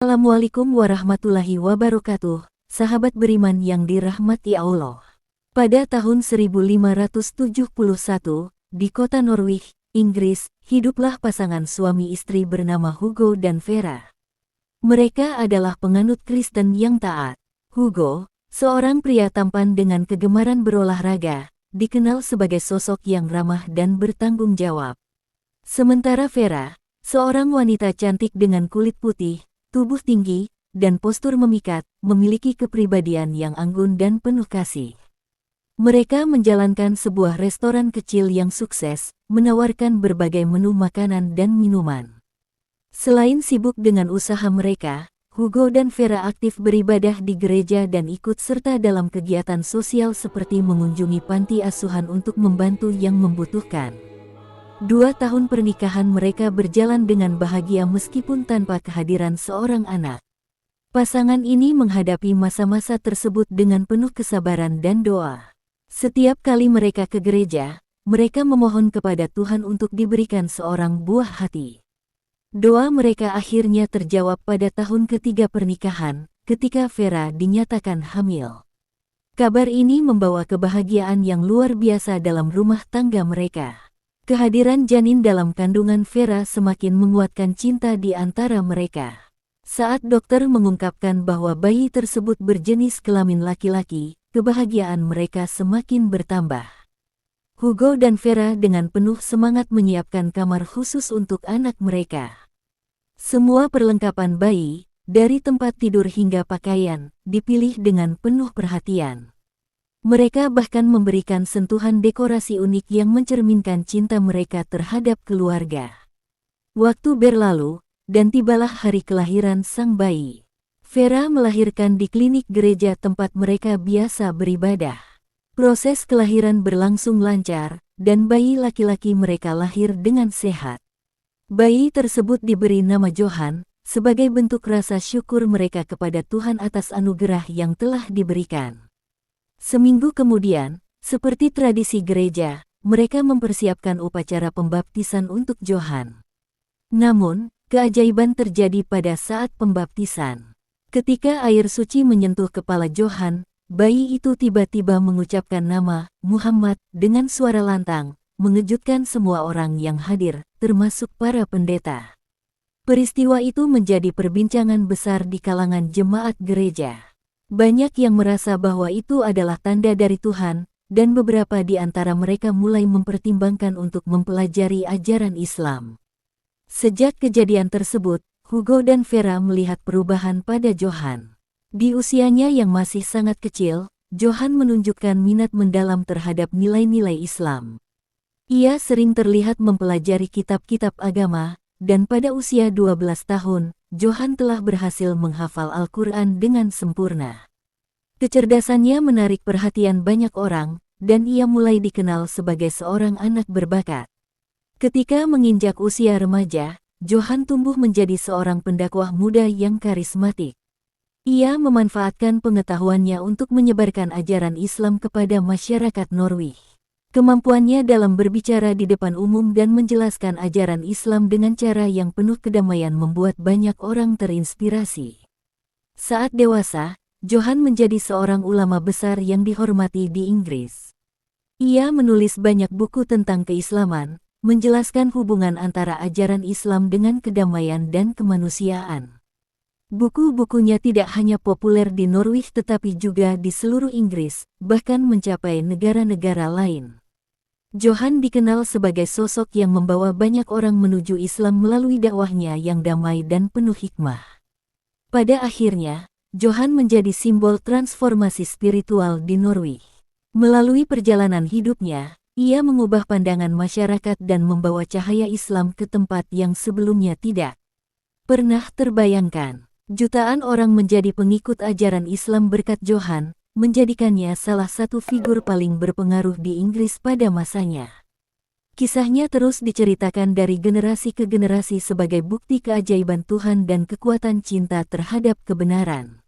Assalamualaikum warahmatullahi wabarakatuh, sahabat beriman yang dirahmati Allah. Pada tahun 1571, di kota Norwich, Inggris, hiduplah pasangan suami istri bernama Hugo dan Vera. Mereka adalah penganut Kristen yang taat. Hugo, seorang pria tampan dengan kegemaran berolahraga, dikenal sebagai sosok yang ramah dan bertanggung jawab. Sementara Vera, seorang wanita cantik dengan kulit putih, tubuh tinggi, dan postur memikat, memiliki kepribadian yang anggun dan penuh kasih. Mereka menjalankan sebuah restoran kecil yang sukses, menawarkan berbagai menu makanan dan minuman. Selain sibuk dengan usaha mereka, Hugo dan Vera aktif beribadah di gereja dan ikut serta dalam kegiatan sosial seperti mengunjungi panti asuhan untuk membantu yang membutuhkan. 2 tahun pernikahan mereka berjalan dengan bahagia meskipun tanpa kehadiran seorang anak. Pasangan ini menghadapi masa-masa tersebut dengan penuh kesabaran dan doa. Setiap kali mereka ke gereja, mereka memohon kepada Tuhan untuk diberikan seorang buah hati. Doa mereka akhirnya terjawab pada tahun ketiga pernikahan, ketika Vera dinyatakan hamil. Kabar ini membawa kebahagiaan yang luar biasa dalam rumah tangga mereka. Kehadiran janin dalam kandungan Vera semakin menguatkan cinta di antara mereka. Saat dokter mengungkapkan bahwa bayi tersebut berjenis kelamin laki-laki, kebahagiaan mereka semakin bertambah. Hugo dan Vera dengan penuh semangat menyiapkan kamar khusus untuk anak mereka. Semua perlengkapan bayi, dari tempat tidur hingga pakaian, dipilih dengan penuh perhatian. Mereka bahkan memberikan sentuhan dekorasi unik yang mencerminkan cinta mereka terhadap keluarga. Waktu berlalu, dan tibalah hari kelahiran sang bayi. Vera melahirkan di klinik gereja tempat mereka biasa beribadah. Proses kelahiran berlangsung lancar, dan bayi laki-laki mereka lahir dengan sehat. Bayi tersebut diberi nama Johan, sebagai bentuk rasa syukur mereka kepada Tuhan atas anugerah yang telah diberikan. Seminggu kemudian, seperti tradisi gereja, mereka mempersiapkan upacara pembaptisan untuk Johan. Namun, keajaiban terjadi pada saat pembaptisan. Ketika air suci menyentuh kepala Johan, bayi itu tiba-tiba mengucapkan nama Muhammad dengan suara lantang, mengejutkan semua orang yang hadir, termasuk para pendeta. Peristiwa itu menjadi perbincangan besar di kalangan jemaat gereja. Banyak yang merasa bahwa itu adalah tanda dari Tuhan, dan beberapa di antara mereka mulai mempertimbangkan untuk mempelajari ajaran Islam. Sejak kejadian tersebut, Hugo dan Vera melihat perubahan pada Johan. Di usianya yang masih sangat kecil, Johan menunjukkan minat mendalam terhadap nilai-nilai Islam. Ia sering terlihat mempelajari kitab-kitab agama, dan pada usia 12 tahun, Johan telah berhasil menghafal Al-Quran dengan sempurna. Kecerdasannya menarik perhatian banyak orang, dan ia mulai dikenal sebagai seorang anak berbakat. Ketika menginjak usia remaja, Johan tumbuh menjadi seorang pendakwah muda yang karismatik. Ia memanfaatkan pengetahuannya untuk menyebarkan ajaran Islam kepada masyarakat Norwich. Kemampuannya dalam berbicara di depan umum dan menjelaskan ajaran Islam dengan cara yang penuh kedamaian membuat banyak orang terinspirasi. Saat dewasa, Johan menjadi seorang ulama besar yang dihormati di Inggris. Ia menulis banyak buku tentang keislaman, menjelaskan hubungan antara ajaran Islam dengan kedamaian dan kemanusiaan. Buku-bukunya tidak hanya populer di Norwich tetapi juga di seluruh Inggris, bahkan mencapai negara-negara lain. Johan dikenal sebagai sosok yang membawa banyak orang menuju Islam melalui dakwahnya yang damai dan penuh hikmah. Pada akhirnya, Johan menjadi simbol transformasi spiritual di Norwich. Melalui perjalanan hidupnya, ia mengubah pandangan masyarakat dan membawa cahaya Islam ke tempat yang sebelumnya tidak pernah terbayangkan. Jutaan orang menjadi pengikut ajaran Islam berkat Johan, menjadikannya salah satu figur paling berpengaruh di Inggris pada masanya. Kisahnya terus diceritakan dari generasi ke generasi sebagai bukti keajaiban Tuhan dan kekuatan cinta terhadap kebenaran.